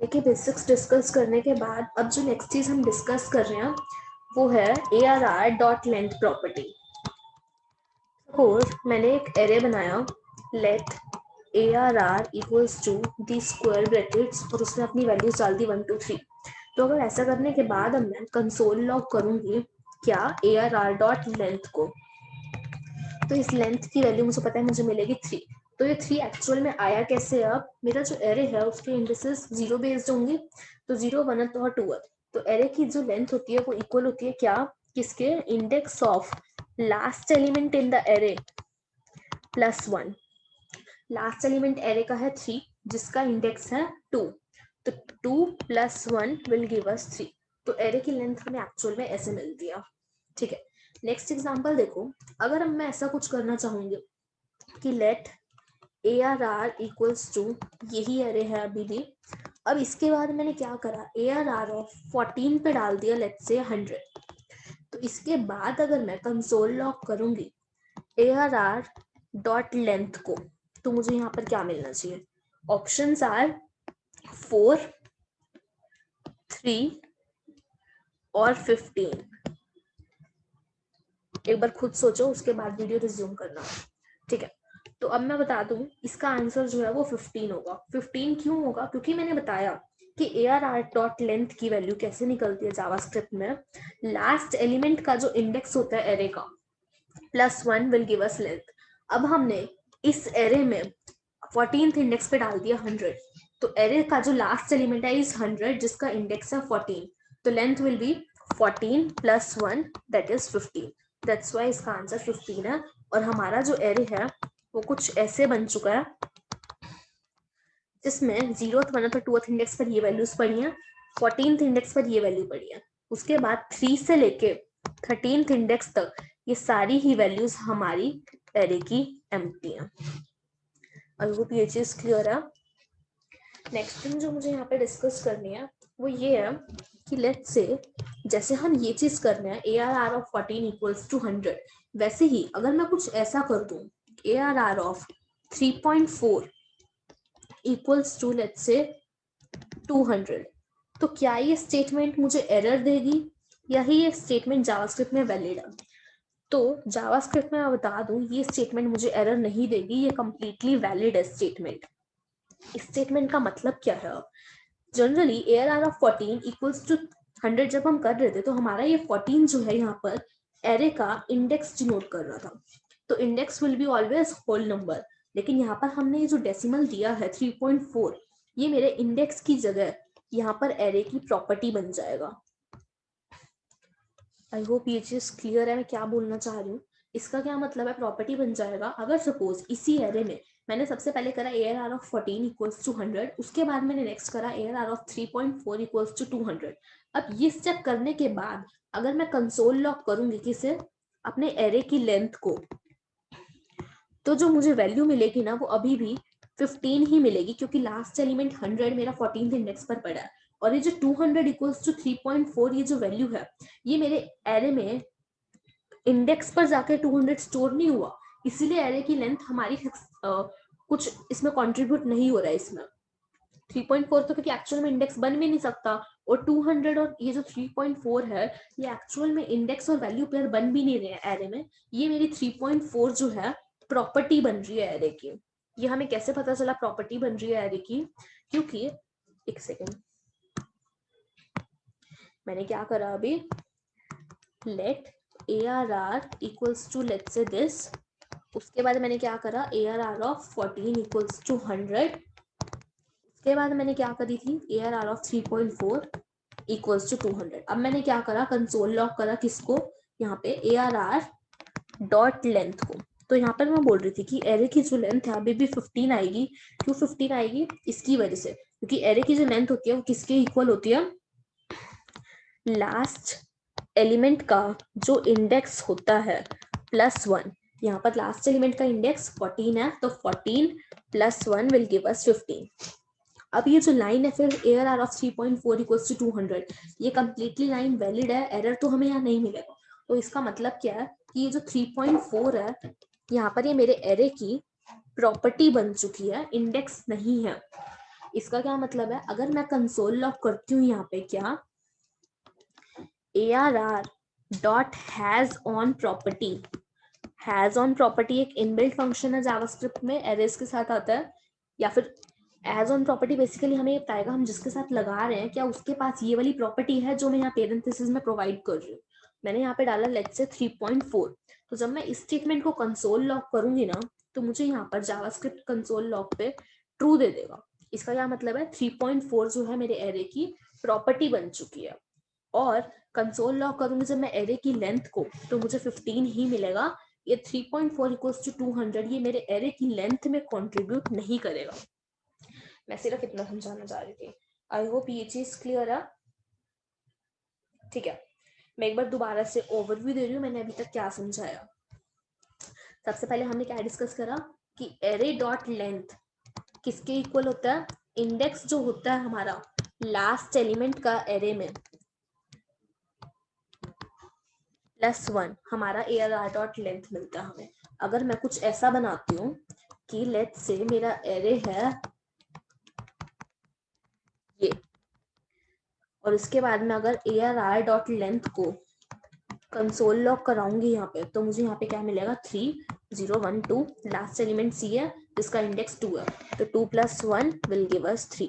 देखिए basics discuss करने के बाद अब जो नेक्स्ट चीज हम डिस्कस कर रहे हैं वो है ARR dot length property. Suppose मैंने एक एरे बनाया, let ARR equals to the square brackets और उसमें अपनी वैल्यूज डाल दी 1 2 3। तो अगर ऐसा करने के बाद अब मैं कंसोल लॉग करूंगी क्या ARR डॉट लेंथ को, तो इस लेंथ की वैल्यू मुझे पता है मुझे मिलेगी 3। तो ये 3 एक्चुअल में आया कैसे? अब मेरा जो एरे है उसके इंडिसेस 0 बेस्ड होंगे, तो 0 1 और 2। तो एरे की जो लेंथ होती है वो इक्वल होती है क्या? किसके? Index of last element in the array plus 1। Last element array का है 3 जिसका इंडेक्स है 2, तो 2 प्लस 1 विल गिव अस 3। तो एरे की लेंथ हमें एक्चुअल में ऐसे मिलती है। ठीक है, नेक्स्ट एग्जांपल देखो। अगर मैं ऐसा कुछ करना चाहूंगी कि लेट ARR इक्वल्स टू, यही एरे है अभी भी। अब इसके बाद मैंने क्या करा, ARR ऑफ 14 पे डाल दिया लेट्स से 100। तो इसके बाद अगर मैं कंसोल लॉग करूंगी ARR डॉट लेंथ को, तो मुझे यहाँ पर क्या मिलना चाहिए? ऑप्शंस आर 4, 3 और 15। एक बार खुद सोचो, उसके बाद वीडियो रिज्यूम करना। ठीक है, तो अब मैं बता दूं इसका आंसर जो है वो 15 होगा। 15 क्यों होगा? क्योंकि मैंने बताया कि ARR डॉट लेंथ की वैल्यू कैसे निकलती है जावास्क्रिप्ट में। लास्ट एलिमेंट का जो इंडेक्स होता है एरे का plus 1 will give us length. अब हमने इस एरे में 14th इंडेक्स पे डाल दिया 100, तो एरे का जो लास्ट एलिमेंट है इज 100 जिसका इंडेक्स है 14, तो length will be 14 plus 1 that is 15। That's why इसका आंसर 15 है। और हमारा जो एरे है वो कुछ ऐसे बन चुका है जिसमें 0th 1th और 2th इंडेक्स पर ये वैल्यूज पड़ी हैं, 14th इंडेक्स पर ये वैल्यू पड़ी है, उसके बाद 3 से लेके 13th इंडेक्स तक ये सारी ही वैल्यूज हमारी एरे की एम्प्टी हैं। आई होप ये चीज क्लियर है। नेक्स्ट थिंग जो मुझे यहाँ पे डिस्कस करनी है वो ये है कि लेट्स से जैसे हम ये चीज कर रहे हैं ARR ऑफ 14 इक्वल्स टू 100, वैसे ही अगर मैं कुछ ऐसा कर दूं ARR of 3.4 equals to let's say 200, तो क्या ये स्टेटमेंट मुझे एरर देगी या ही ये स्टेटमेंट जावास्क्रिप्ट में वैलिड है? तो जावास्क्रिप्ट में मैं बता दूं ये स्टेटमेंट मुझे एरर नहीं देगी, ये कंप्लीटली वैलिड है स्टेटमेंट। इस स्टेटमेंट का मतलब क्या है? Generally ARR of 14 equals to 100 जब हम कर रहे थे तो हमारा ये 14 जो है यहाँ पर एरे का इंडेक्स डिनोट कर रहा था, तो index will be always whole number. लेकिन यहाँ पर हमने ये जो डेसिमल दिया है 3.4, ये मेरे इंडेक्स की जगह यहाँ पर एरे की प्रॉपर्टी बन जाएगा। आई होप ये चीज क्लियर है मैं क्या बोलना चाह रही हूँ। इसका क्या मतलब है प्रॉपर्टी बन जाएगा? अगर सपोज इसी एरे में मैंने सबसे पहले करा ARR ऑफ 14 इक्वल्स टू 100, उसके बाद मैंने नेक्स्ट करा ARR ऑफ 3.4 इक्वल्स टू 200। अब ये स्टेप करने के बाद अगर मैं कंसोल लॉग करूंगी किसे? अपने एरे की लेंथ को, तो जो मुझे वैल्यू मिलेगी ना वो अभी भी 15 ही मिलेगी, क्योंकि लास्ट एलिमेंट 100 मेरा 14th इंडेक्स पर पड़ा है। और ये जो 200 इक्वल्स टू 3.4 ये जो वैल्यू है ये मेरे एरे में इंडेक्स पर जाकर 200 स्टोर नहीं हुआ, इसीलिए एरे की लेंथ हमारी कुछ इसमें कंट्रीब्यूट नहीं हो रहा है इसमें। 3.4 तो क्योंकि एक्चुअल में इंडेक्स बन भी नहीं सकता, और 200 और ये जो 3.4 है ये एक्चुअल में इंडेक्स और वैल्यू पेयर बन भी नहीं रहे हैं एरे में। ये मेरी 3.4 जो है प्रॉपर्टी बन रही है एरे की। ये हमें कैसे पता चला प्रॉपर्टी बन रही है एरे की? क्योंकि एक सेकेंड, मैंने क्या करा अभी, let ARR equals to let's say this, उसके बाद मैंने क्या करा ARR ऑफ 14 इक्वल्स टू 100, उसके बाद मैंने क्या करी थी ARR ऑफ 3.4 इक्वल्स टू 200। अब मैंने क्या करा कंसोल लॉग करा किसको? यहाँ पे ARR डॉट लेंथ को। तो यहाँ पर मैं बोल रही थी कि एरे की जो लेंथ है अभी भी 15 आएगी। क्यों 15 आएगी? इसकी वजह से क्योंकि एरे की जो लेंथ होती है वो किसके इक्वल होती है? लास्ट एलिमेंट का जो इंडेक्स होता है प्लस 1। यहाँ पर लास्ट एलिमेंट का इंडेक्स 14 है, तो 14 प्लस 1 विल गिव अस 15। अब ये जो लाइन है फिर ARR ऑफ 3.4 इक्वल्स टू 200, ये कंप्लीटली लाइन वैलिड है, एरर तो हमें यहाँ नहीं मिलेगा। तो इसका मतलब क्या है कि ये जो 3.4 है यहाँ पर ये मेरे एरे की प्रॉपर्टी बन चुकी है, इंडेक्स नहीं है। इसका क्या मतलब है, अगर मैं कंसोल लॉग करती हूँ यहाँ पे क्या ARR dot has on property, has on property एक इनबिल्ट फंक्शन है जावास्क्रिप्ट में, एरेज के साथ आता है, या फिर एज ऑन प्रॉपर्टी बेसिकली हमें ये बताएगा हम जिसके साथ लगा रहे हैं क्या उसके पास ये वाली प्रॉपर्टी है जो मैं यहाँ पेरेंथेसिस में प्रोवाइड कर रही हूँ। मैंने यहाँ पे डाला लेट्स से 3.4, तो जब मैं इस स्टेटमेंट को कंसोल लॉग करूंगी ना तो मुझे यहाँ पर जावास्क्रिप्ट कंसोल लॉग पे ट्रू दे देगा। इसका क्या मतलब है, 3.4 जो है मेरे एरे की प्रॉपर्टी बन चुकी है। और कंसोल लॉग करूंगी जब मैं एरे की लेंथ को तो मुझे 15 ही मिलेगा। ये 3.4 इक्वल्स टू 200 ये मेरे एरे की लेंथ में कंट्रीब्यूट नहीं करेगा। मैं सिर्फ इतना समझाना चाह रही थी। आई होप ये चीज क्लियर है। ठीक है, मैं एक बार दोबारा से ओवरव्यू दे रही हूँ मैंने अभी तक क्या समझाया। सबसे पहले हमने क्या डिस्कस करा कि एरे डॉट लेंथ किसके इक्वल होता है, इंडेक्स जो होता है हमारा लास्ट एलिमेंट का एरे में +1 हमारा ARR डॉट लेंथ मिलता है हमें। अगर मैं कुछ ऐसा बनाती हूँ कि लेट्स से मेरा एरे है ये, और उसके बाद में अगर ARR डॉट लेंथ को कंसोल लॉग कराऊंगी यहाँ पे तो मुझे यहाँ पे क्या मिलेगा 3 0 1 2, लास्ट एलिमेंट C है जिसका इंडेक्स 2 है, तो 2 + 1 विल गिव अस 3।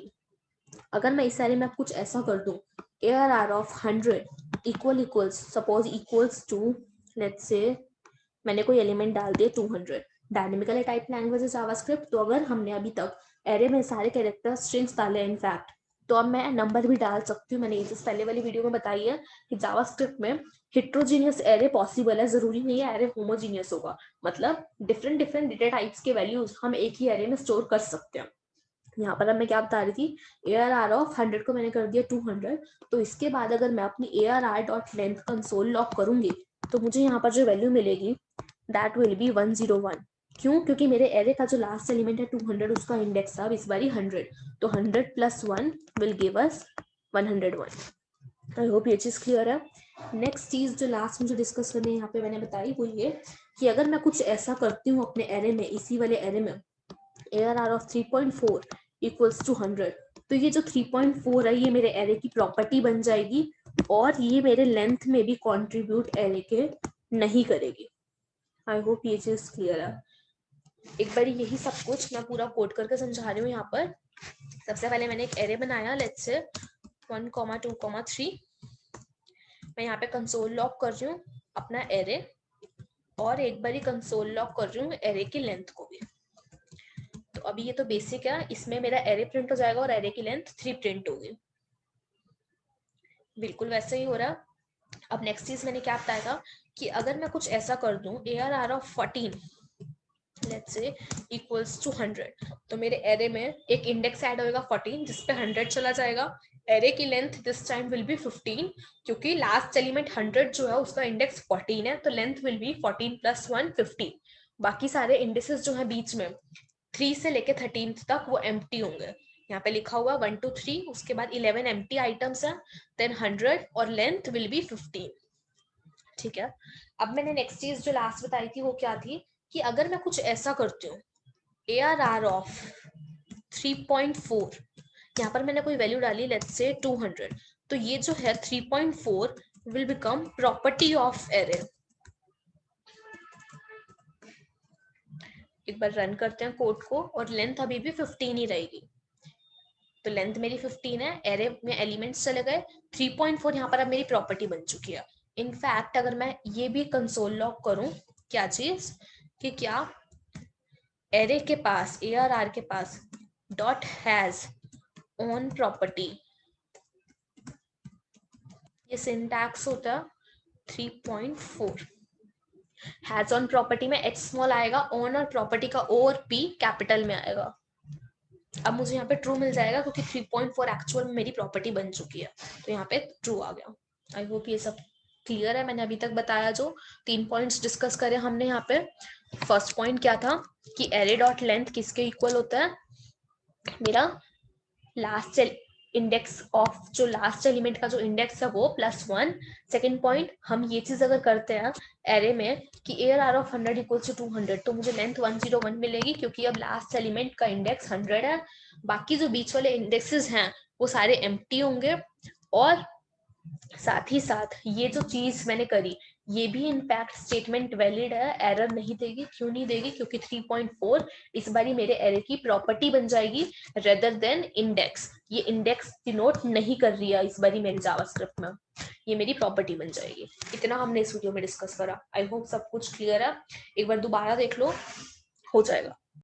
अगर मैं इस सारे में कुछ ऐसा कर दूं ARR of 100 equals suppose equals to let's say मैंने कोई एलिमेंट डाल दिया 200, डायनेमिकली टाइप लैंग्वेज है जावास्क्रिप्ट, तो अगर हमने अभी तक एरे में सारे कैरेक्टर स्ट्रिंग्स डाले इनफैक्ट तो अब मैं नंबर भी डाल सकती हूँ। मैंने ये चीज पहले वाली वीडियो में बताई है कि जावास्क्रिप्ट में हिट्रोजीनियस एरे पॉसिबल है, जरूरी नहीं है एरे होमोजीनियस होगा, मतलब डिफरेंट डिफरेंट डेटा टाइप्स के वैल्यूज हम एक ही एरे में स्टोर कर सकते हैं। यहाँ पर अब मैं क्या बता रही थी, ARR ऑफ 100 को मैंने कर दिया 200, तो इसके बाद अगर मैं अपनी ARR dot length console lock करूंगी तो मुझे यहाँ पर जो वैल्यू मिलेगी दैट विल बी 101। क्यों, क्योंकि मेरे एरे का जो लास्ट एलिमेंट है 200 उसका इंडेक्स था इस बारी 100, तो 100 + 1 will give us 101। I hope ये चीज क्लियर है। नेक्स्ट चीज जो लास्ट मुझे डिस्कस करनी है यहाँ पे मैंने बताई वो ये कि अगर मैं कुछ ऐसा करती हूँ अपने एरे में, इसी वाले एरे में ARR ऑफ 3.4 इक्वल्स टू 100, तो ये जो 3.4 है ये मेरे एरे की प्रॉपर्टी बन जाएगी और ये मेरे लेंथ में भी कंट्रीब्यूट एरे के नहीं करेगी। आई होप ये चीज क्लियर है। एक बार यही सब कुछ मैं पूरा कोड करके समझा रही हूँ यहाँ पर। सबसे पहले मैंने एक एरे बनाया लेट्स से 1, 2, 3। मैं यहाँ पे कंसोल लॉक कर रही हूँ अपना एरे और एक बार ही कंसोल लॉक कर रही हूँ एरे की लेंथ को भी। तो अभी ये तो बेसिक है, इसमें मेरा एरे प्रिंट हो जाएगा और एरे की लेंथ 3 प्रिंट होगी। बिल्कुल वैसे ही हो रहा। अब नेक्स्ट चीज मैंने क्या बताया था कि अगर मैं कुछ ऐसा कर दूं ARR of 14 let's say equals to 100, तो मेरे एरे में एक इंडेक्स ऐड होएगा 14 जिसपे 100 चला जाएगा। एरे की length this time will be 15 क्योंकि लास्ट एलिमेंट 100 जो है उसका इंडेक्स 14 है, तो लेंथ विल बी 14 + 1 15। बाकी सारे इंडेक्सेस जो है बीच में 3 से लेके 13 तक वो एम्प्टी होंगे। यहाँ पे लिखा हुआ 1 2 3, उसके बाद 11 एम्प्टी आइटम्स है, देन 100 और लेंथ विल बी 15। ठीक है, अब मैंने नेक्स्ट चीज जो लास्ट बताई थी वो क्या थी कि अगर मैं कुछ ऐसा करती हूँ ARR ऑफ 3.4, यहाँ पर मैंने कोई वैल्यू डाली लेट्स से 200, तो ये जो है 3.4 will become property of array. एक बार रन करते हैं कोड को और लेंथ अभी भी 15 ही रहेगी। तो लेंथ मेरी 15 है, एरे में एलिमेंट्स चले गए, 3.4 यहाँ पर अब मेरी प्रॉपर्टी बन चुकी है। इनफैक्ट अगर मैं ये भी कंसोल लॉग करूं क्या चीज कि क्या एरे के पास ARR के पास डॉट हैज ऑन प्रॉपर्टी, ये सिंटैक्स होता 3.4। हैज ऑन प्रॉपर्टी में H स्मॉल आएगा, ऑन और प्रॉपर्टी का O और P कैपिटल में आएगा। अब मुझे यहाँ पे ट्रू मिल जाएगा क्योंकि 3.4 एक्चुअल में मेरी प्रॉपर्टी बन चुकी है, तो यहाँ पे ट्रू आ गया। आई होप ये सब क्लियर है। मैंने अभी तक बताया जो 3 पॉइंट्स डिस्कस करे हमने यहाँ पे। फर्स्ट पॉइंट क्या था कि एरे डॉट लेंथ किसके इक्वल होता है, मेरा लास्ट इंडेक्स ऑफ जो लास्ट एलिमेंट का जो इंडेक्स है वो +1। सेकेंड पॉइंट, हम ये चीज अगर करते हैं एरे में कि ARR ऑफ 100 इक्वल्स टू 200, तो मुझे लेंथ 101 मिलेगी क्योंकि अब लास्ट एलिमेंट का इंडेक्स 100 है। बाकी जो बीच वाले इंडेक्सेस हैं वो सारे एम्प्टी होंगे। और साथ ही साथ ये जो चीज मैंने करी ये भी इनफैक्ट स्टेटमेंट वैलिड है, एरर नहीं देगी। क्यों नहीं देगी? क्योंकि 3.4 इस बारी मेरे एरे की प्रॉपर्टी बन जाएगी रेदर देन इंडेक्स। ये इंडेक्स डिनोट नहीं कर रही है इस बारी मेरे जावास्क्रिप्ट में, ये मेरी प्रॉपर्टी बन जाएगी। इतना हमने इस वीडियो में डिस्कस करा। आई होप सब कुछ क्लियर है, एक बार दोबारा देख लो, हो जाएगा।